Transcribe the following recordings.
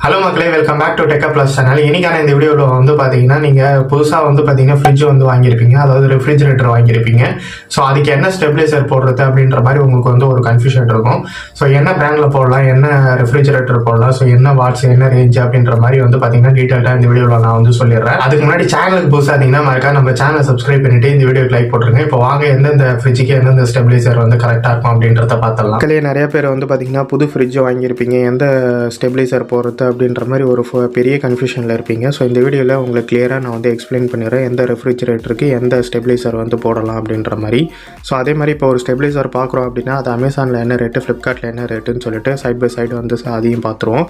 Hello மக்களே, welcome back to Tech Plus channel. இன்னைக்கான இந்த வீடியோவில் வந்து பார்த்தீங்கன்னா நீங்கள் புதுசாக வந்து பார்த்தீங்கன்னா ஃப்ரிட்ஜ் வந்து வாங்கியிருப்பீங்க, அதாவது ரெஃப்ரிஜரேட்டர் வாங்கியிருப்பீங்க. ஸோ அதுக்கு என்ன ஸ்டெபிலைசர் போடுறது அப்படின்ற மாதிரி உங்களுக்கு வந்து ஒரு கன்ஃபியூஷன் இருக்கும். ஸோ என்ன பிராண்டில் போடலாம், என்ன ரெஃப்ரிஜரேட்டர் போடலாம், ஸோ என்ன வாட்ஸ், என்ன ரேஞ்ச் அப்படின்ற மாதிரி வந்து பார்த்தீங்கன்னா டீட்டெயிலாக இந்த வீடியோவில் நான் வந்து சொல்லிடுறேன். அதுக்கு முன்னாடி சேனலுக்கு புதுசாக இருந்தீங்கன்னா மறக்காம நம்ம சேனலை சப்ஸ்கிரைப் பண்ணிட்டு இந்த வீடியோக்கு லைக் போட்டுருங்க. இப்போ வாங்க எந்தெந்த ஃப்ரிட்ஜுக்கு எந்தெந்த ஸ்டெபிலைசர் வந்து கரெக்டாக இருக்கும் அப்படின்றத பார்த்துடலாம். மக்களே, நிறைய பேர் வந்து பார்த்தீங்கன்னா புது ஃப்ரிட்ஜ் வாங்கியிருப்பீங்க, எந்த ஸ்டெபிலைசர் போடுறது அப்படின்ற மாதிரி ஒரு பெரிய கன்ஃபியூஷனில் இருப்பீங்க. ஸோ இந்த வீடியோவில் உங்களுக்கு கிளியராக நான் வந்து எக்ஸ்பிளைன் பண்ணிடுறேன் எந்த ரெஃப்ரிஜரேட்டருக்கு எந்த ஸ்டெபிலைசர் வந்து போடலாம் அப்படின்ற மாதிரி. ஸோ அதே மாதிரி இப்போ ஒரு ஸ்டெபிலைசர் பார்க்குறோம் அப்படின்னா அது அமேசானில் என்ன ரேட்டு, ஃப்ளிப்கார்ட்டில் என்ன ரேட்டுன்னு சொல்லிட்டு சைட் பை சைடு வந்து அதையும் பார்த்துருவோம்.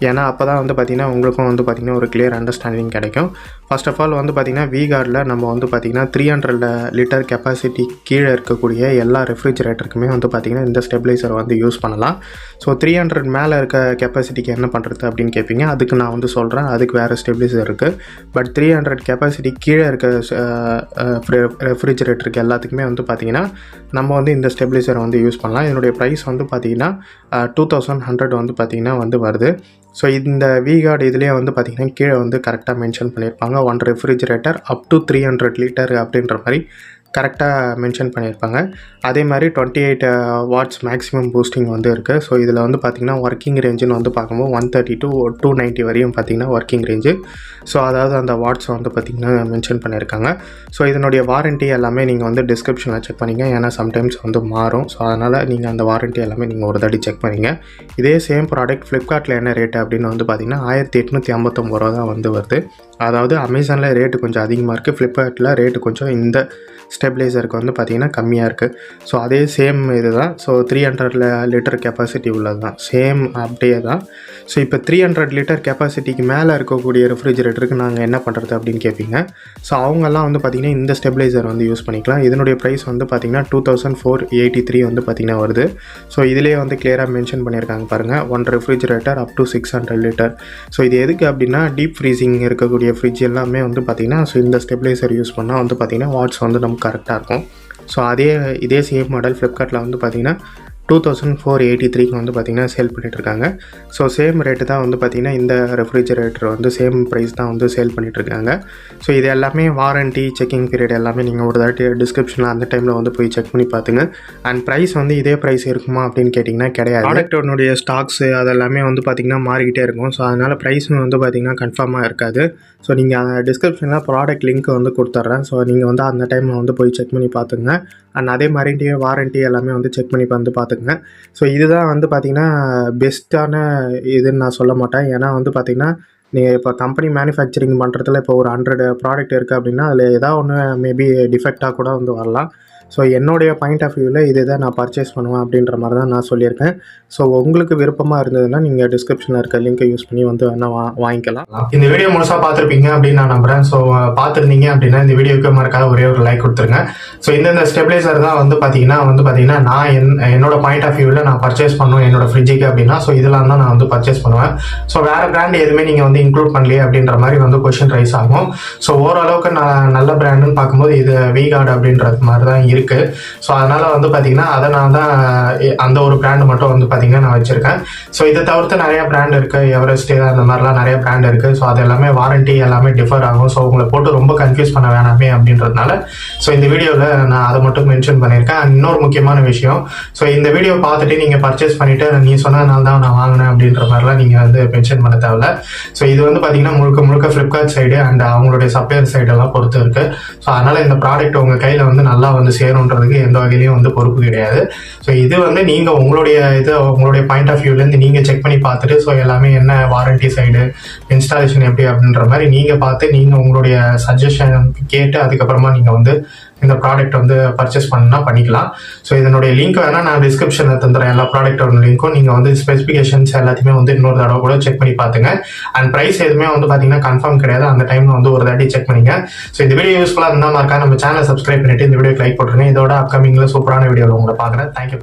ஏன்னா அப்போ தான் வந்து பார்த்திங்கன்னா உங்களுக்கும் வந்து பார்த்திங்கன்னா ஒரு கிளியர் அண்டர்ஸ்டாண்டிங் கிடைக்கும். ஃபர்ஸ்ட் ஆஃப் ஆல் வந்து பார்த்திங்கன்னா விகார்டில் நம்ம வந்து பார்த்திங்கன்னா 300 லிட்டர் கெப்பாசிட்டி கீழே இருக்கக்கூடிய எல்லா ரெஃப்ரிஜரேட்டருக்குமே வந்து பார்த்திங்கன்னா இந்த ஸ்டெபிலைசர் வந்து யூஸ் பண்ணலாம். ஸோ 300 மேலே இருக்க கெப்பாசிட்டிக்கு என்ன பண்ணுறது அப்படின்னு கேட்பீங்க. அதுக்கு நான் வந்து சொல்கிறேன், அதுக்கு வேறு ஸ்டெபிலைசர் இருக்குது. பட் 300 கெப்பாசிட்டி கீழே இருக்க ரெஃப்ரிஜரேட்டருக்கு எல்லாத்துக்குமே வந்து பார்த்திங்கன்னா நம்ம வந்து இந்த ஸ்டெபிலைசரை வந்து யூஸ் பண்ணலாம். இதனுடைய ப்ரைஸ் வந்து பார்த்திங்கன்னா 2100 வந்து பார்த்திங்கன்னா வந்து வருது. ஸோ இந்த விகார்டு இதுலேயே வந்து பார்த்திங்கன்னா கீழே வந்து கரெக்டாக மென்ஷன் பண்ணியிருப்பாங்க. 1 ரெஃப்ரிஜரேட்டர் அப் டு 300 லிட்டர் அப்படின்ற மாதிரி கரெக்டாக மென்ஷன் பண்ணியிருப்பாங்க. அதே மாதிரி 28 வாட்ஸ் மேக்ஸிமம் பூஸ்டிங் வந்து இருக்குது. ஸோ இதில் வந்து பார்த்திங்கன்னா ஒர்க்கிங் ரேஞ்சுன்னு வந்து பார்க்கும்போது 130 to 290 வரையும் பார்த்திங்கன்னா ஒர்க்கிங் ரேஞ்சு. ஸோ அதாவது அந்த வாட்ஸ் வந்து பார்த்திங்கன்னா மென்ஷன் பண்ணியிருக்காங்க. ஸோ இதனுடைய வாரண்ட்டி எல்லாமே நீங்கள் வந்து டிஸ்கிரிப்ஷனில் செக் பண்ணிங்க, ஏன்னா சம்டைம்ஸ் வந்து மாறும். ஸோ அதனால் நீங்கள் அந்த வாரண்ட்டி எல்லாமே நீங்கள் ஒரு தாட்டி செக் பண்ணிங்க. இதே சேம் ப்ராடக்ட் ஃப்ளிப்கார்ட்டில் என்ன ரேட்டு அப்படின்னு வந்து பார்த்திங்கன்னா 1859 ரூபா தான் வந்து வருது. அதாவது அமேசானில் ரேட்டு கொஞ்சம் அதிகமாக இருக்குது, ஃப்ளிப்கார்ட்டில் ரேட்டு கொஞ்சம் இந்த ஸ்டெபிலைசருக்கு வந்து பார்த்திங்கன்னா கம்மியாக இருக்குது. ஸோ அதே சேம் இது தான். ஸோ 300 லிட்டர் கெப்பாசிட்டி உள்ளது தான், சேம் அப்படியே தான். ஸோ இப்போ 300 லிட்டர் கெப்பாசிட்டிக்கு மேலே இருக்கக்கூடிய ரெஃப்ரிஜரேட்டருக்கு நாங்கள் என்ன பண்ணுறது அப்படின்னு கேட்பீங்க. ஸோ அவங்கெல்லாம் வந்து பார்த்திங்கன்னா இந்த ஸ்டெபிலைசர் வந்து யூஸ் பண்ணிக்கலாம். இதனுடைய ப்ரைஸ் வந்து பார்த்திங்கன்னா 2483 வந்து பார்த்திங்கன்னா வருது. ஸோ இதிலே வந்து கிளியராக மென்ஷன் பண்ணியிருக்காங்க பாருங்கள், 1 refrigerator up to 600 litre. So இது எதுக்கு அப்படின்னா டீப் ஃப்ரீசிங் இருக்கக்கூடிய ஃப்ரிட்ஜ் எல்லாமே வந்து பார்த்திங்கன்னா ஸோ இந்த ஸ்டெபிலைசர் யூஸ் பண்ணால் வந்து பார்த்திங்கன்னா வாட்ஸ் வந்து நமக்கு கரெக்டாக இருக்கும். ஸோ இதே சேம் மாடல் ஃப்ளிப்கார்ட்டில் வந்து பார்த்திங்கன்னா 2483 வந்து பார்த்திங்கன்னா சேல் பண்ணிகிட்ருக்காங்க. ஸோ சேம் ரேட்டு தான் வந்து பார்த்திங்கன்னா இந்த ரெஃப்ரிஜரேட்டர் வந்து சேம் ப்ரைஸ் தான் வந்து சேல் பண்ணிகிட்ருக்காங்க. ஸோ இது எல்லாமே வாரண்ட்டி, செக்கிங் பீரியட் எல்லாமே நீங்கள் ஒரு தாட்டி டிஸ்கிரிப்ஷனில் அந்த டைமில் வந்து போய் செக் பண்ணி பார்த்துங்க. அண்ட் ப்ரைஸ் வந்து இதே ப்ரைஸ் இருக்குமா அப்படின்னு கேட்டிங்கன்னா கிடையாது. ப்ராடக்டோடைய ஸ்டாக்ஸு அதெல்லாமே வந்து பார்த்திங்கன்னா மாறிக்கிட்டே இருக்கும். ஸோ அதனால் ப்ரைஸும் வந்து பார்த்திங்கன்னா கன்ஃபார்மாக இருக்காது. ஸோ நீங்கள் டிஸ்கிரிப்ஷனில் ப்ராடக்ட் லிங்க் வந்து கொடுத்துட்றேன். ஸோ நீங்கள் வந்து அந்த டைமில் வந்து போய் செக் பண்ணி பார்த்துங்க. அண்ட் அதே மாதிரி வாரண்ட்டி எல்லாமே வந்து செக் பண்ணி வந்து பார்த்துங்க. ஸோ இதுதான் வந்து பார்த்திங்கன்னா பெஸ்ட்டான இதுன்னு நான் சொல்ல மாட்டேன். ஏன்னா வந்து பார்த்திங்கன்னா நீங்கள் இப்போ கம்பெனி மேனுஃபேக்சரிங் பண்ணுறதுல இப்போ ஒரு 100 ப்ராடக்ட் இருக்குது அப்படின்னா அதில் ஏதாவது ஒன்று மேபி டிஃபெக்டாக கூட வந்து வரலாம். ஸோ என்னுடைய பாயிண்ட் ஆஃப் வியூவில் இது தான் நான் பர்ச்சேஸ் பண்ணுவேன் அப்படின்ற மாதிரி தான் நான் சொல்லியிருக்கேன். ஸோ உங்களுக்கு விருப்பமாக இருந்ததுன்னா நீங்கள் டிஸ்கிரிப்ஷனில் இருக்க லிங்கை யூஸ் பண்ணி வந்து வேணால் வாங்கிக்கலாம். இந்த வீடியோ முழுசாக பார்த்துருப்பீங்க அப்படின்னு நான் நம்புகிறேன். ஸோ பார்த்துருந்தீங்க அப்படின்னா இந்த வீடியோக்கு மறக்காத ஒரே ஒரு லைக் கொடுத்துருங்க. ஸோ இந்த ஸ்டெபிலைசர் தான் வந்து பார்த்தீங்கன்னா நான் என்னோட பாயிண்ட் ஆஃப் வியூவில் நான் பர்ச்சேஸ் பண்ணுவேன் என்னோட ஃப்ரிட்ஜுக்கு அப்படின்னா. ஸோ இதெல்லாம் தான் நான் வந்து பர்ச்சேஸ் பண்ணுவேன். ஸோ வேறு பிராண்ட் எதுவுமே நீங்கள் வந்து இன்க்ளூட் பண்ணலையே அப்படின்ற மாதிரி வந்து கொஸ்டின் ரைஸ் ஆகும். ஸோ ஓரளவுக்கு நல்ல பிராண்டுன்னு பார்க்கும்போது இது விகார்டு அப்படின்றது மாதிரி தான் இருக்குது. ஸோ அதனால வந்து பார்த்தீங்கன்னா அதனால தான் அந்த ஒரு பிராண்ட் மட்டும் வந்து பார்த்தீங்கன்னா நான் வச்சிருக்கேன். ஸோ இதை தவிர்த்து நிறைய பிராண்ட் இருக்குது, எவரெஸ்ட் அந்த மாதிரிலாம் நிறைய பிராண்ட் இருக்குது. ஸோ அது எல்லாமே வாரண்ட்டி எல்லாமே டிஃபர் ஆகும். ஸோ உங்களை போட்டு ரொம்ப கன்ஃபியூஸ் பண்ண வேணாமே அப்படின்றதுனால ஸோ இந்த வீடியோவில் நான் அதை மட்டும் மென்ஷன் பண்ணியிருக்கேன். இன்னொரு முக்கியமான விஷயம், ஸோ இந்த வீடியோ பார்த்துட்டு நீங்கள் பர்ச்சேஸ் பண்ணிவிட்டு நீ சொன்னதுனால தான் நான் வாங்கினேன் அப்படின்ற மாதிரிலாம் நீங்கள் வந்து மென்ஷன் பண்ண தேவையில்ல. ஸோ இது வந்து பார்த்தீங்கன்னா முழுக்க ஃப்ளிப்கார்ட் சைடு அண்ட் அவங்களுடைய சப்ளையர் சைடெல்லாம் பொறுத்து இருக்குது. ஸோ அதனால் இந்த ப்ராடக்ட் உங்கள் கையில் வந்து நல்லா வந்து சேரும்ன்றதுக்கு எந்த வகையிலையும் வந்து பொறுப்பு கிடையாது. ஸோ இது வந்து நீங்கள் உங்களுடைய பாயிண்ட் ஆஃப் வியூலேருந்து நீங்கள் செக் பண்ணி பார்த்துட்டு ஸோ எல்லாமே என்ன வாரண்ட்டி சைடு, இன்ஸ்டாலேஷன் எப்படி அப்படின்ற மாதிரி நீங்கள் பார்த்து நீங்கள் உங்களுடைய சஜஷன் கேட்டு அதுக்கப்புறமா நீங்கள் வந்து இந்த ப்ராடக்ட் வந்து பர்ச்சேஸ் பண்ணிக்கலாம். ஸோ இதனுடைய லிங்க் வேணால் நான் டிஸ்கிரிப்ஷனில் தந்துடுறேன். எல்லா ப்ராடக்டோட லிங்க்கும் நீங்கள் வந்து ஸ்பெசிஃபிகேஷன்ஸ் எல்லாத்தையுமே வந்து இன்னொரு தடவை கூட செக் பண்ணி பார்த்துங்க. அண்ட் ப்ரைஸ் எதுவுமே வந்து பார்த்தீங்கன்னா கன்ஃபார்ம் கிடையாது, அந்த டைமில் வந்து ஒரு தாட்டி செக் பண்ணிங்க. ஸோ இந்த வீடியோ யூஸ்ஃபுல்லாக இருந்தால் மறக்காம நம்ம சேனலை சப்ஸ்கிரைப் பண்ணிட்டு இந்த வீடியோக்கு லைக் போட்டுருங்க. இதோட அப்கமிங்கில் சூப்பரான வீடியோவில் உங்களை பார்க்குறேன். தேங்க்யூ.